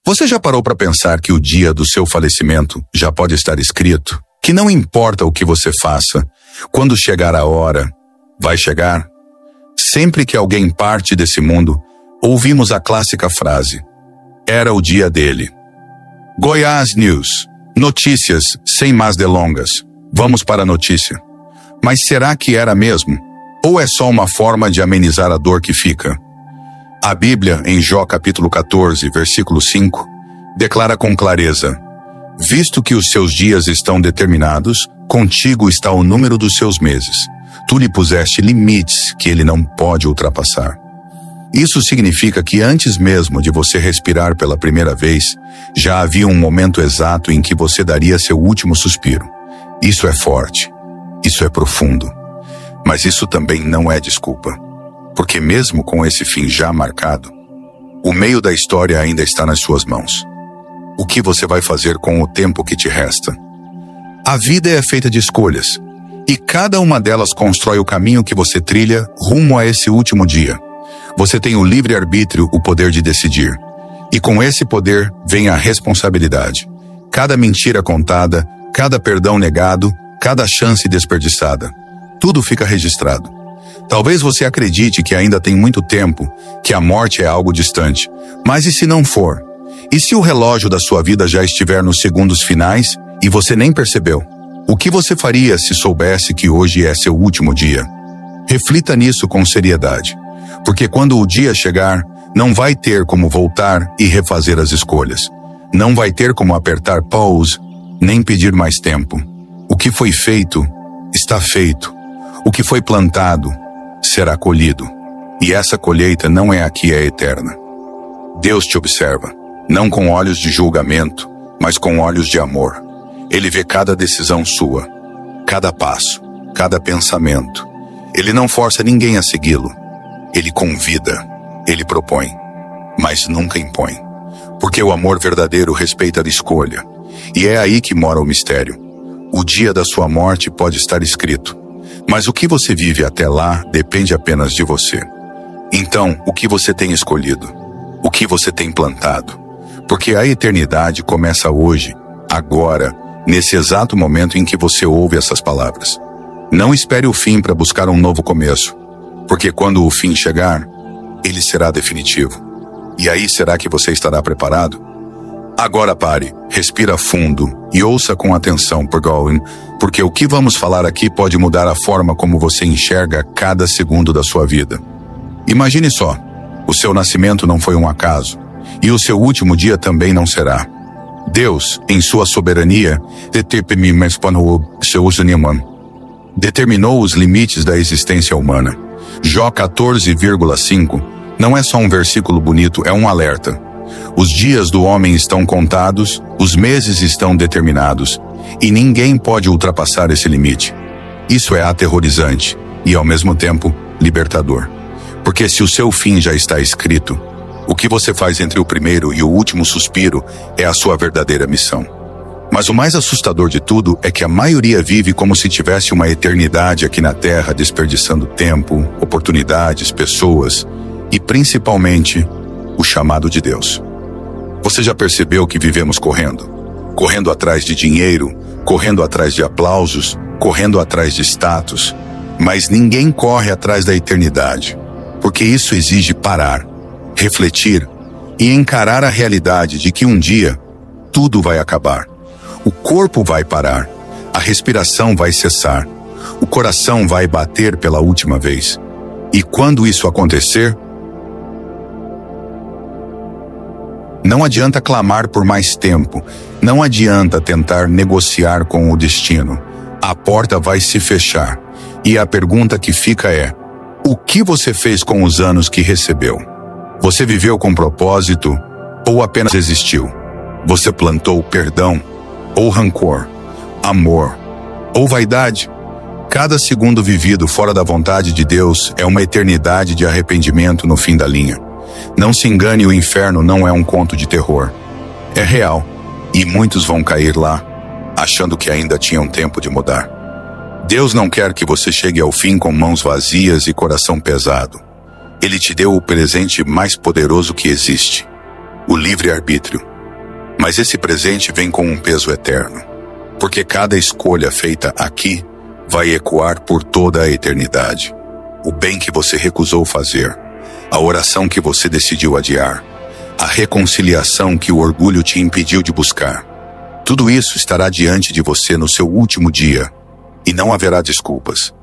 Você já parou para pensar que o dia do seu falecimento já pode estar escrito? Que não importa o que você faça, quando chegar a hora, vai chegar? Sempre que alguém parte desse mundo, ouvimos a clássica frase: era o dia dele. Goiás News. Notícias sem mais delongas. Vamos para a notícia. Mas será que era mesmo? Ou é só uma forma de amenizar a dor que fica? A Bíblia, em Jó capítulo 14, versículo 5, declara com clareza: visto que os seus dias estão determinados, contigo está o número dos seus meses. Tu lhe puseste limites que ele não pode ultrapassar. Isso significa que antes mesmo de você respirar pela primeira vez, já havia um momento exato em que você daria seu último suspiro. Isso é forte. Isso é profundo. Mas isso também não é desculpa. Porque mesmo com esse fim já marcado, o meio da história ainda está nas suas mãos. O que você vai fazer com o tempo que te resta? A vida é feita de escolhas, e cada uma delas constrói o caminho que você trilha rumo a esse último dia. Você tem o livre-arbítrio, o poder de decidir. E com esse poder vem a responsabilidade. Cada mentira contada, cada perdão negado, cada chance desperdiçada. Tudo fica registrado. Talvez você acredite que ainda tem muito tempo, que a morte é algo distante. Mas e se não for? E se o relógio da sua vida já estiver nos segundos finais e você nem percebeu? O que você faria se soubesse que hoje é seu último dia? Reflita nisso com seriedade. Porque quando o dia chegar, não vai ter como voltar e refazer as escolhas. Não vai ter como apertar pause, nem pedir mais tempo. O que foi feito, está feito. O que foi plantado, será colhido. E essa colheita não é aqui, é eterna. Deus te observa, não com olhos de julgamento, mas com olhos de amor. Ele vê cada decisão sua, cada passo, cada pensamento. Ele não força ninguém a segui-lo. Ele convida, ele propõe, mas nunca impõe. Porque o amor verdadeiro respeita a escolha. E é aí que mora o mistério. O dia da sua morte pode estar escrito, mas o que você vive até lá depende apenas de você. Então, o que você tem escolhido? O que você tem plantado? Porque a eternidade começa hoje, agora, nesse exato momento em que você ouve essas palavras. Não espere o fim para buscar um novo começo. Porque quando o fim chegar, ele será definitivo. E aí, será que você estará preparado? Agora pare, respira fundo e ouça com atenção, porque o que vamos falar aqui pode mudar a forma como você enxerga cada segundo da sua vida. Imagine só, o seu nascimento não foi um acaso, e o seu último dia também não será. Deus, em sua soberania, determinou os limites da existência humana. Jó 14,5 não é só um versículo bonito, é um alerta. Os dias do homem estão contados, os meses estão determinados, e ninguém pode ultrapassar esse limite. Isso é aterrorizante e, ao mesmo tempo, libertador. Porque se o seu fim já está escrito, o que você faz entre o primeiro e o último suspiro é a sua verdadeira missão. Mas o mais assustador de tudo é que a maioria vive como se tivesse uma eternidade aqui na Terra, desperdiçando tempo, oportunidades, pessoas e, principalmente, o chamado de Deus. Você já percebeu que vivemos correndo? Correndo atrás de dinheiro, correndo atrás de aplausos, correndo atrás de status. Mas ninguém corre atrás da eternidade, porque isso exige parar, refletir e encarar a realidade de que um dia tudo vai acabar. O corpo vai parar, a respiração vai cessar, o coração vai bater pela última vez. E quando isso acontecer, não adianta clamar por mais tempo, não adianta tentar negociar com o destino. A porta vai se fechar, e a pergunta que fica é: o que você fez com os anos que recebeu? Você viveu com propósito ou apenas existiu? Você plantou perdão ou rancor, amor ou vaidade? Cada segundo vivido fora da vontade de Deus é uma eternidade de arrependimento no fim da linha. Não se engane, o inferno não é um conto de terror. É real, e muitos vão cair lá, achando que ainda tinham tempo de mudar. Deus não quer que você chegue ao fim com mãos vazias e coração pesado. Ele te deu o presente mais poderoso que existe, o livre-arbítrio. Mas esse presente vem com um peso eterno, porque cada escolha feita aqui vai ecoar por toda a eternidade. O bem que você recusou fazer, a oração que você decidiu adiar, a reconciliação que o orgulho te impediu de buscar. Tudo isso estará diante de você no seu último dia, e não haverá desculpas.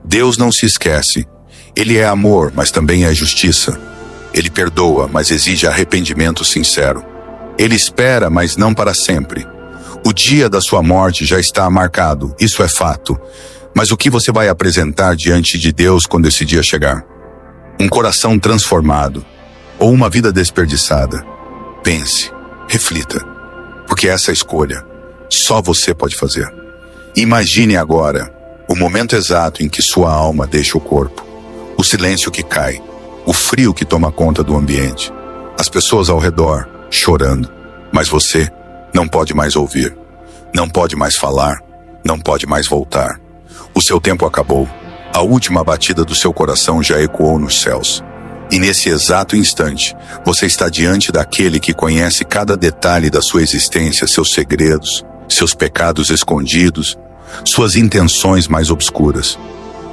Deus não se esquece. Ele é amor, mas também é justiça. Ele perdoa, mas exige arrependimento sincero. Ele espera, mas não para sempre. O dia da sua morte já está marcado, isso é fato. Mas o que você vai apresentar diante de Deus quando esse dia chegar? Um coração transformado ou uma vida desperdiçada? Pense, reflita, porque essa escolha só você pode fazer. Imagine agora o momento exato em que sua alma deixa o corpo, o silêncio que cai, o frio que toma conta do ambiente, as pessoas ao redor chorando, mas você não pode mais ouvir, não pode mais falar, não pode mais voltar. O seu tempo acabou, a última batida do seu coração já ecoou nos céus. E nesse exato instante, você está diante daquele que conhece cada detalhe da sua existência, seus segredos, seus pecados escondidos, suas intenções mais obscuras.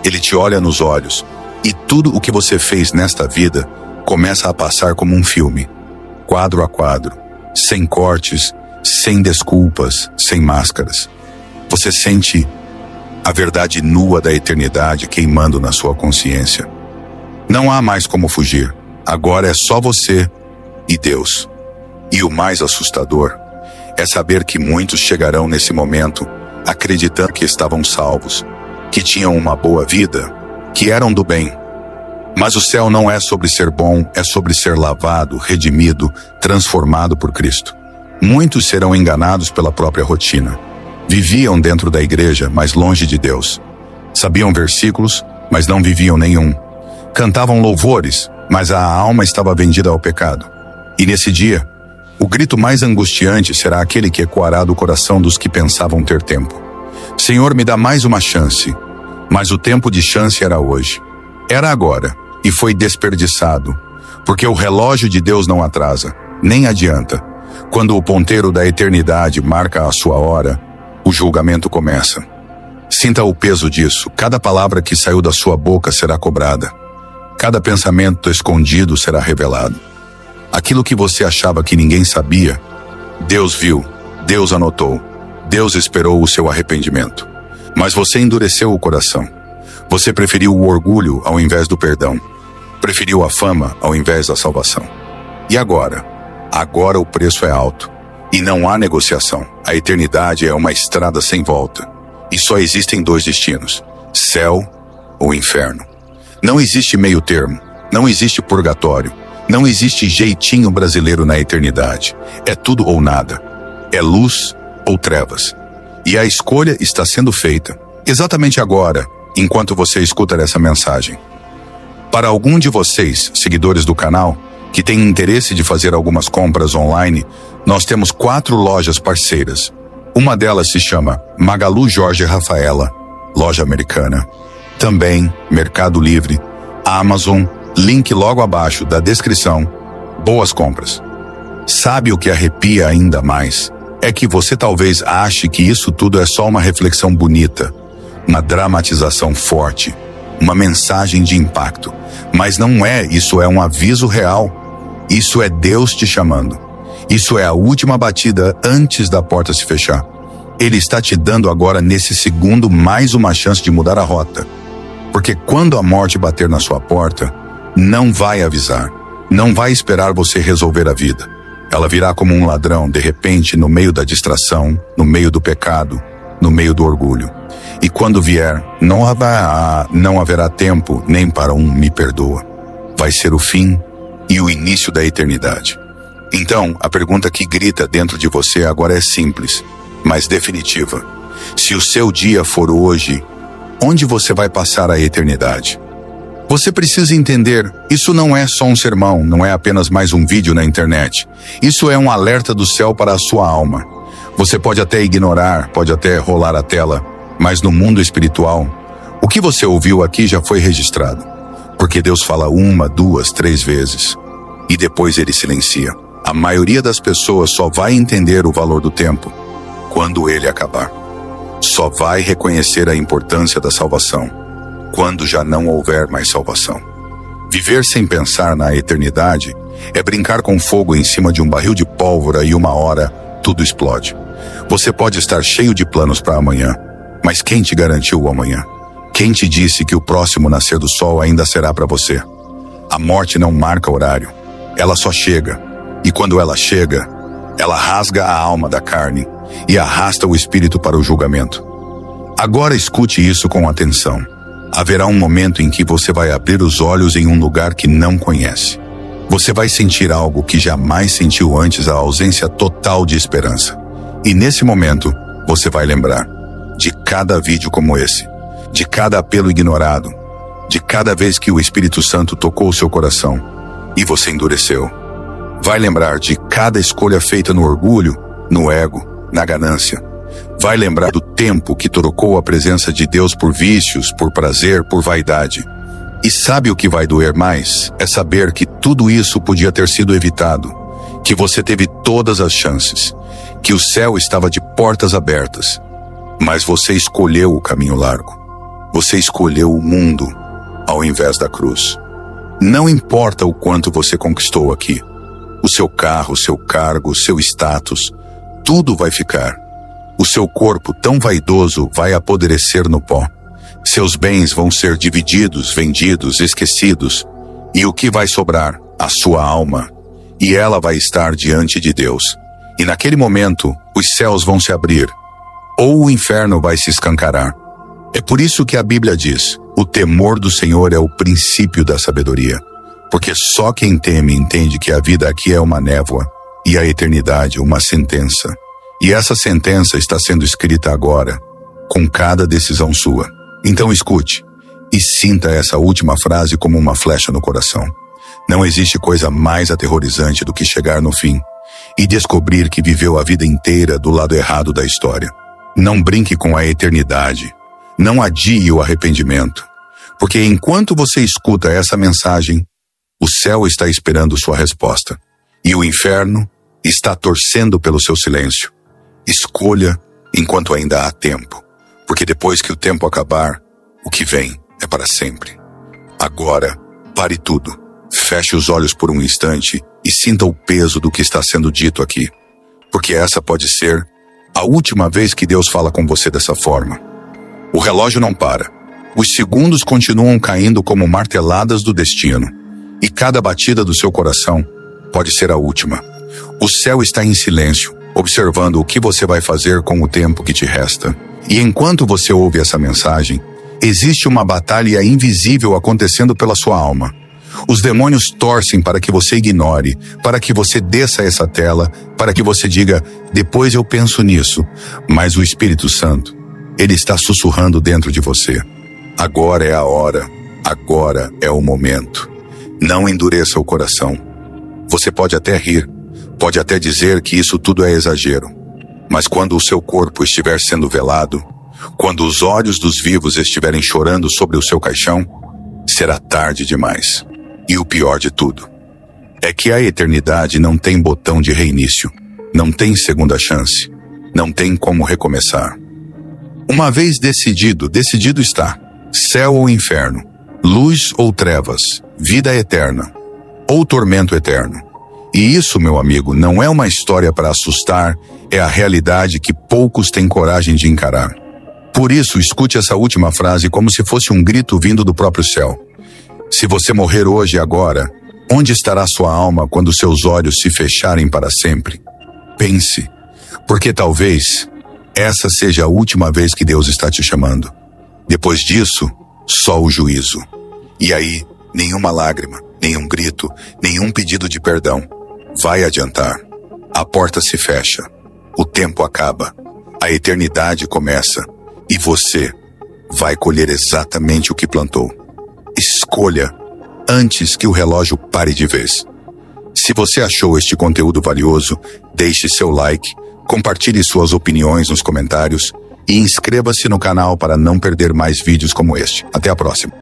Ele te olha nos olhos, e tudo o que você fez nesta vida começa a passar como um filme, quadro a quadro, sem cortes, sem desculpas, sem máscaras. Você sente a verdade nua da eternidade queimando na sua consciência. Não há mais como fugir. Agora é só você e Deus. E o mais assustador é saber que muitos chegarão nesse momento acreditando que estavam salvos, que tinham uma boa vida, que eram do bem. Mas o céu não é sobre ser bom, é sobre ser lavado, redimido, transformado por Cristo. Muitos serão enganados pela própria rotina. Viviam dentro da igreja, mas longe de Deus. Sabiam versículos, mas não viviam nenhum. Cantavam louvores, mas a alma estava vendida ao pecado. E nesse dia, o grito mais angustiante será aquele que ecoará do coração dos que pensavam ter tempo. Senhor, me dá mais uma chance. Mas o tempo de chance era hoje. Era agora, e foi desperdiçado, porque o relógio de Deus não atrasa, nem adianta. Quando o ponteiro da eternidade marca a sua hora, o julgamento começa. Sinta o peso disso. Cada palavra que saiu da sua boca será cobrada. Cada pensamento escondido será revelado. Aquilo que você achava que ninguém sabia, Deus viu, Deus anotou, Deus esperou o seu arrependimento. Mas você endureceu o coração. Você preferiu o orgulho ao invés do perdão. Preferiu a fama ao invés da salvação. E agora? Agora o preço é alto. E não há negociação. A eternidade é uma estrada sem volta. E só existem dois destinos: céu ou inferno. Não existe meio termo. Não existe purgatório. Não existe jeitinho brasileiro na eternidade. É tudo ou nada. É luz ou trevas. E a escolha está sendo feita, exatamente agora, enquanto você escuta essa mensagem. Para algum de vocês, seguidores do canal, que tem interesse de fazer algumas compras online, nós temos 4 lojas parceiras. Uma delas se chama Magalu Jorge Rafaela, loja americana. Também Mercado Livre, Amazon, link logo abaixo da descrição. Boas compras. Sabe o que arrepia ainda mais? É que você talvez ache que isso tudo é só uma reflexão bonita, uma dramatização forte, uma mensagem de impacto. Mas não é, isso é um aviso real. Isso é Deus te chamando. Isso é a última batida antes da porta se fechar. Ele está te dando agora, nesse segundo, mais uma chance de mudar a rota. Porque quando a morte bater na sua porta, não vai avisar, não vai esperar você resolver a vida. Ela virá como um ladrão, de repente, no meio da distração, no meio do pecado, no meio do orgulho. E quando vier, não haverá tempo nem para um me perdoa. Vai ser o fim e o início da eternidade. Então, a pergunta que grita dentro de você agora é simples, mas definitiva. Se o seu dia for hoje, onde você vai passar a eternidade? Você precisa entender, isso não é só um sermão, não é apenas mais um vídeo na internet. Isso é um alerta do céu para a sua alma. Você pode até ignorar, pode até rolar a tela, mas no mundo espiritual, o que você ouviu aqui já foi registrado. Porque Deus fala 1, 2, 3 vezes, e depois ele silencia. A maioria das pessoas só vai entender o valor do tempo quando ele acabar. Só vai reconhecer a importância da salvação quando já não houver mais salvação. Viver sem pensar na eternidade é brincar com fogo em cima de um barril de pólvora e uma hora tudo explode. Você pode estar cheio de planos para amanhã, mas quem te garantiu o amanhã? Quem te disse que o próximo nascer do sol ainda será para você? A morte não marca horário, ela só chega. E quando ela chega, ela rasga a alma da carne e arrasta o espírito para o julgamento. Agora escute isso com atenção. Haverá um momento em que você vai abrir os olhos em um lugar que não conhece. Você vai sentir algo que jamais sentiu antes, a ausência total de esperança. E nesse momento, você vai lembrar de cada vídeo como esse, de cada apelo ignorado, de cada vez que o Espírito Santo tocou o seu coração e você endureceu. Vai lembrar de cada escolha feita no orgulho, no ego, na ganância. Vai lembrar do tempo que trocou a presença de Deus por vícios, por prazer, por vaidade. E sabe o que vai doer mais? É saber que tudo isso podia ter sido evitado, que você teve todas as chances, que o céu estava de portas abertas, mas você escolheu o caminho largo. Você escolheu o mundo ao invés da cruz. Não importa o quanto você conquistou aqui, o seu carro, o seu cargo, o seu status, tudo vai ficar. O seu corpo tão vaidoso vai apodrecer no pó. Seus bens vão ser divididos, vendidos, esquecidos. E o que vai sobrar? A sua alma. E ela vai estar diante de Deus. E naquele momento, os céus vão se abrir, ou o inferno vai se escancarar. É por isso que a Bíblia diz: o temor do Senhor é o princípio da sabedoria. Porque só quem teme entende que a vida aqui é uma névoa e a eternidade uma sentença. E essa sentença está sendo escrita agora, com cada decisão sua. Então escute e sinta essa última frase como uma flecha no coração. Não existe coisa mais aterrorizante do que chegar no fim e descobrir que viveu a vida inteira do lado errado da história. Não brinque com a eternidade. Não adie o arrependimento. Porque enquanto você escuta essa mensagem, o céu está esperando sua resposta. E o inferno está torcendo pelo seu silêncio. Escolha enquanto ainda há tempo. Porque depois que o tempo acabar, o que vem é para sempre. Agora, pare tudo. Feche os olhos por um instante e sinta o peso do que está sendo dito aqui. Porque essa pode ser a última vez que Deus fala com você dessa forma. O relógio não para. Os segundos continuam caindo como marteladas do destino. E cada batida do seu coração pode ser a última. O céu está em silêncio, observando o que você vai fazer com o tempo que te resta. E enquanto você ouve essa mensagem, existe uma batalha invisível acontecendo pela sua alma. Os demônios torcem para que você ignore, para que você desça essa tela, para que você diga: depois eu penso nisso. Mas o Espírito Santo, ele está sussurrando dentro de você. Agora é a hora, agora é o momento. Não endureça o coração. Você pode até rir, pode até dizer que isso tudo é exagero. Mas quando o seu corpo estiver sendo velado, quando os olhos dos vivos estiverem chorando sobre o seu caixão, será tarde demais. E o pior de tudo é que a eternidade não tem botão de reinício, não tem segunda chance, não tem como recomeçar. Uma vez decidido está. Céu ou inferno, luz ou trevas, vida eterna ou tormento eterno. E isso, meu amigo, não é uma história para assustar, é a realidade que poucos têm coragem de encarar. Por isso, escute essa última frase como se fosse um grito vindo do próprio céu. Se você morrer hoje e agora, onde estará sua alma quando seus olhos se fecharem para sempre? Pense, porque talvez essa seja a última vez que Deus está te chamando. Depois disso, só o juízo. E aí, nenhuma lágrima, nenhum grito, nenhum pedido de perdão vai adiantar. A porta se fecha, o tempo acaba, a eternidade começa e você vai colher exatamente o que plantou. Escolha antes que o relógio pare de vez. Se você achou este conteúdo valioso, deixe seu like, compartilhe suas opiniões nos comentários e inscreva-se no canal para não perder mais vídeos como este. Até a próxima.